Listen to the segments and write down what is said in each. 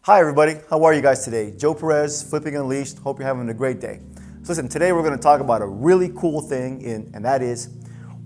Hi everybody, how are you guys today? Joe Perez, Flipping Unleashed. Hope you're having a great day. So listen, today we're going to talk about a really cool thing, and that is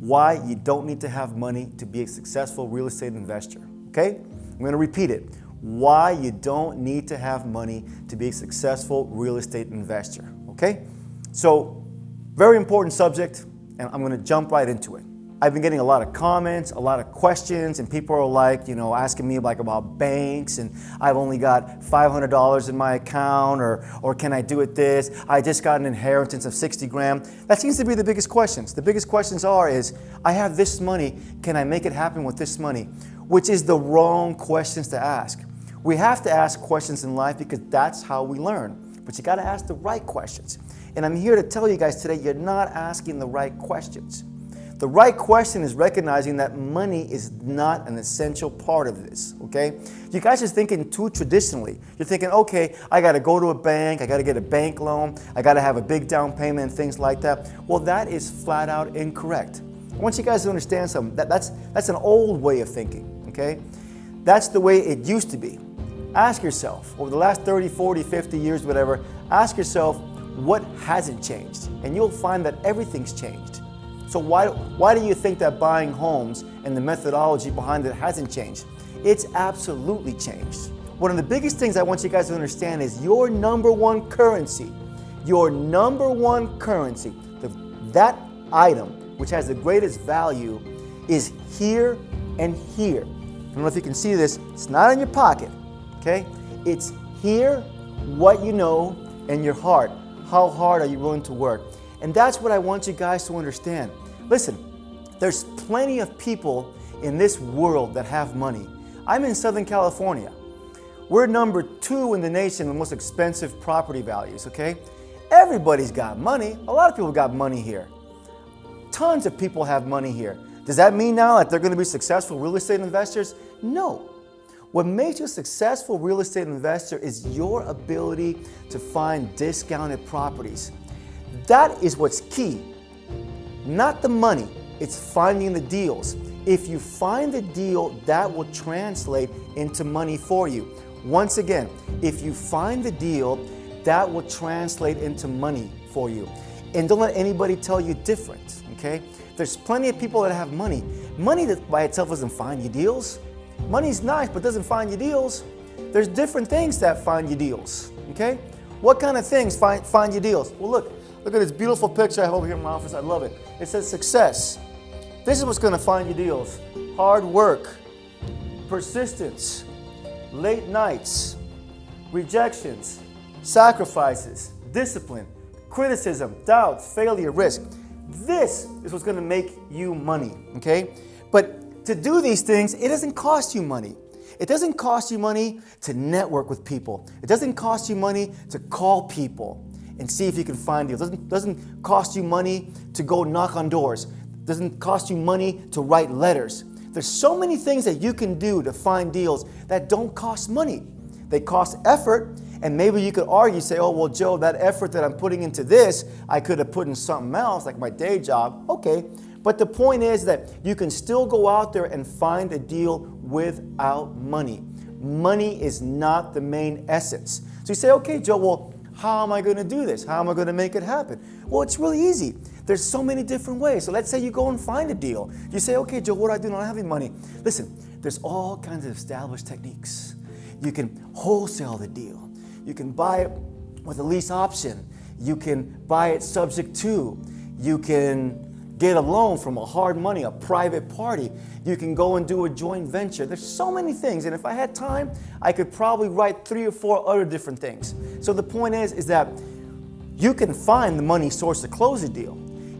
why you don't need to have money to be a successful real estate investor. Okay? I'm going to repeat it. Why you don't need to have money to be a successful real estate investor. Okay? So, very important subject, and I'm going to jump right into it. I've been getting a lot of comments, a lot of questions, and people are like, asking me about banks, and I've only got $500 in my account, or can I do it this? I just got an inheritance of 60 grand. That seems to be the biggest questions. The biggest questions is, I have this money, can I make it happen with this money? Which is the wrong questions to ask. We have to ask questions in life because that's how we learn. But you got to ask the right questions. And I'm here to tell you guys today, you're not asking the right questions. The right question is recognizing that money is not an essential part of this, okay? You guys are thinking too traditionally. You're thinking, okay, I got to go to a bank, I got to get a bank loan, I got to have a big down payment and things like that. Well, that is flat out incorrect. I want you guys to understand something. That's an old way of thinking, okay? That's the way it used to be. Ask yourself, over the last 30, 40, 50 years, whatever, ask yourself, what hasn't changed? And you'll find that everything's changed. So why do you think that buying homes and the methodology behind it hasn't changed? It's absolutely changed. One of the biggest things I want you guys to understand is your number one currency, that item which has the greatest value is here and here. I don't know if you can see this, it's not in your pocket, okay? It's here, what you know, and your heart. How hard are you willing to work? And that's what I want you guys to understand. Listen, there's plenty of people in this world that have money. I'm in Southern California. We're number 2 in the nation with most expensive property values, okay? Everybody's got money. A lot of people got money here. Tons of people have money here. Does that mean now that they're going to be successful real estate investors? No. What makes you a successful real estate investor is your ability to find discounted properties. That is what's key. Not the money, it's finding the deals. If you find the deal, that will translate into money for you. Once again, if you find the deal, that will translate into money for you. And don't let anybody tell you different, okay? There's plenty of people that have money. Money that by itself doesn't find you deals. Money's nice, but doesn't find you deals. There's different things that find you deals, okay? What kind of things find you deals? Well, look at this beautiful picture I have over here in my office. I love it. It says success. This is what's going to find you deals. Hard work, persistence, late nights, rejections, sacrifices, discipline, criticism, doubts, failure, risk. This is what's going to make you money, okay? But to do these things, it doesn't cost you money. It doesn't cost you money to network with people. It doesn't cost you money to call people and see if you can find deals. It doesn't cost you money to go knock on doors. It doesn't cost you money to write letters. There's so many things that you can do to find deals that don't cost money. They cost effort, and maybe you could argue, say, oh, well, Joe, that effort that I'm putting into this, I could have put in something else, like my day job. Okay, but the point is that you can still go out there and find a deal without money. Money is not the main essence. So you say, okay, Joe, well, how am I going to do this? How am I going to make it happen? Well, it's really easy. There's so many different ways. So let's say you go and find a deal. You say, okay, Joe, what do I do? I don't have any money. Listen, there's all kinds of established techniques. You can wholesale the deal. You can buy it with a lease option. You can buy it subject to. You can get a loan from a hard money, a private party. You can go and do a joint venture. There's so many things, and if I had time, I could probably write 3 or 4 other different things. So the point is that you can find the money source to close a deal.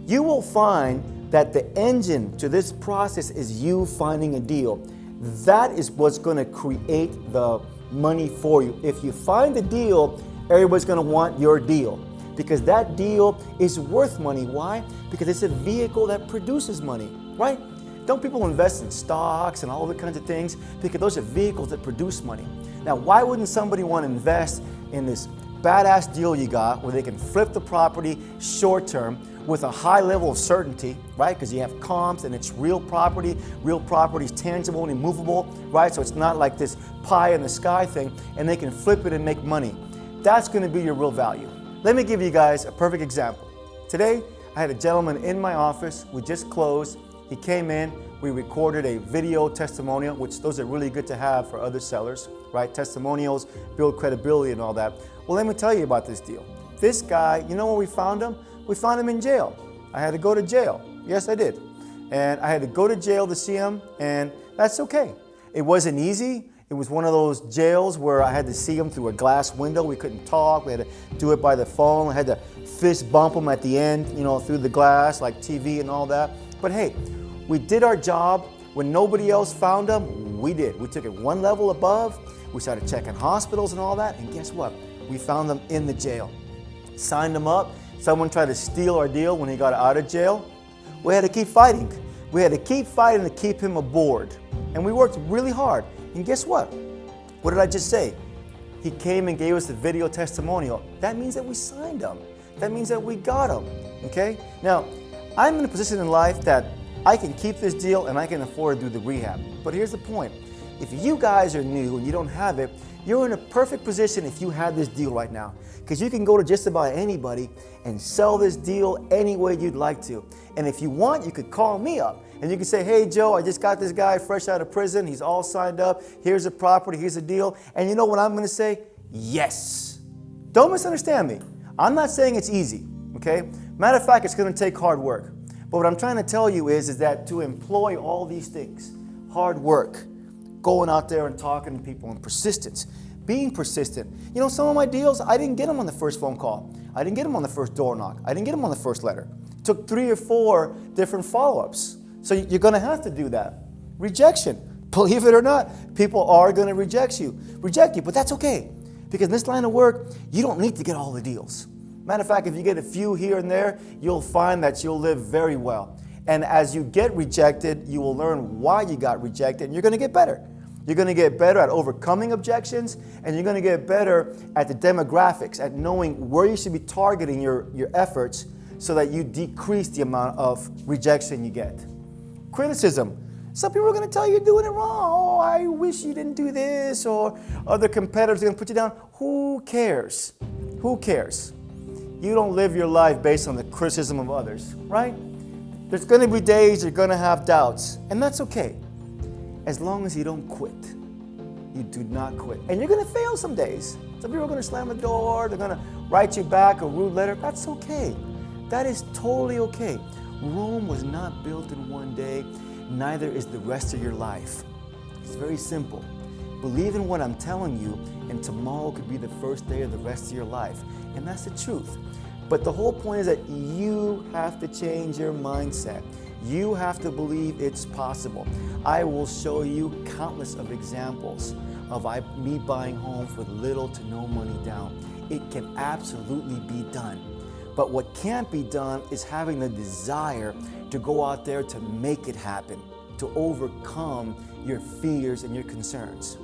You will find that the engine to this process is you finding a deal. That is what's going to create the money for you. If you find a deal, everybody's going to want your deal, because that deal is worth money. Why? Because it's a vehicle that produces money, right? Don't people invest in stocks and all the kinds of things? Because those are vehicles that produce money. Now, why wouldn't somebody want to invest in this badass deal you got where they can flip the property short term with a high level of certainty, right? Because you have comps and it's real property is tangible and immovable, right? So it's not like this pie in the sky thing, and they can flip it and make money. That's going to be your real value. Let me give you guys a perfect example. Today, I had a gentleman in my office. We just closed. He came in. We recorded a video testimonial, which those are really good to have for other sellers, right? Testimonials build credibility and all that. Well, let me tell you about this deal. This guy, you know where we found him? We found him in jail. I had to go to jail. Yes, I did. And I had to go to jail to see him, and that's okay. It wasn't easy. It was one of those jails where I had to see him through a glass window. We couldn't talk. We had to do it by the phone. I had to fist bump him at the end, through the glass, like TV and all that. But hey, we did our job. When nobody else found him, we did. We took it one level above. We started checking hospitals and all that. And guess what? We found him in the jail. Signed him up. Someone tried to steal our deal when he got out of jail. We had to keep fighting. We had to keep fighting to keep him aboard. And we worked really hard. And guess what? What did I just say? He came and gave us the video testimonial. That means that we signed him. That means that we got him. Okay? Now, I'm in a position in life that I can keep this deal and I can afford to do the rehab. But here's the point. If you guys are new and you don't have it, you're in a perfect position if you had this deal right now. Because you can go to just about anybody and sell this deal any way you'd like to. And if you want, you could call me up and you can say, hey Joe, I just got this guy fresh out of prison. He's all signed up. Here's a property, here's a deal. And you know what I'm going to say? Yes. Don't misunderstand me. I'm not saying it's easy, okay? Matter of fact, it's going to take hard work. But what I'm trying to tell you is that to employ all these things, hard work, going out there and talking to people, and persistence, being persistent. Some of my deals, I didn't get them on the first phone call. I didn't get them on the first door knock. I didn't get them on the first letter. It took 3 or 4 different follow-ups. So you're going to have to do that. Rejection. Believe it or not, people are going to reject you, but that's okay. Because in this line of work, you don't need to get all the deals. Matter of fact, if you get a few here and there, you'll find that you'll live very well. And as you get rejected, you will learn why you got rejected, and you're going to get better. You're going to get better at overcoming objections, and you're going to get better at the demographics, at knowing where you should be targeting your efforts so that you decrease the amount of rejection you get. Criticism. Some people are going to tell you you're doing it wrong. Oh, I wish you didn't do this, or other competitors are going to put you down. Who cares? Who cares? You don't live your life based on the criticism of others, right? There's going to be days you're going to have doubts, and that's okay. As long as you don't quit. You do not quit. And you're going to fail some days. Some people are going to slam the door, they're going to write you back a rude letter. That's okay. That is totally okay. Rome was not built in one day, neither is the rest of your life. It's very simple. Believe in what I'm telling you, and tomorrow could be the first day of the rest of your life. And that's the truth. But the whole point is that you have to change your mindset. You have to believe it's possible. I will show you countless of examples of me buying homes with little to no money down. It can absolutely be done. But what can't be done is having the desire to go out there to make it happen, to overcome your fears and your concerns.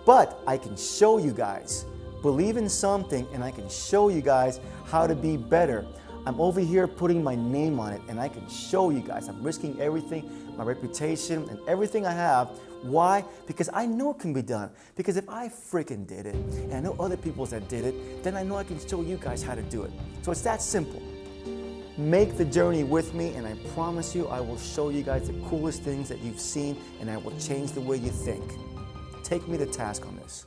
But I can show you guys, believe in something, and I can show you guys how to be better. I'm over here putting my name on it, and I can show you guys. I'm risking everything, my reputation, and everything I have. Why? Because I know it can be done. Because if I freaking did it, and I know other people that did it, then I know I can show you guys how to do it. So it's that simple. Make the journey with me, and I promise you I will show you guys the coolest things that you've seen, and I will change the way you think. Take me to task on this.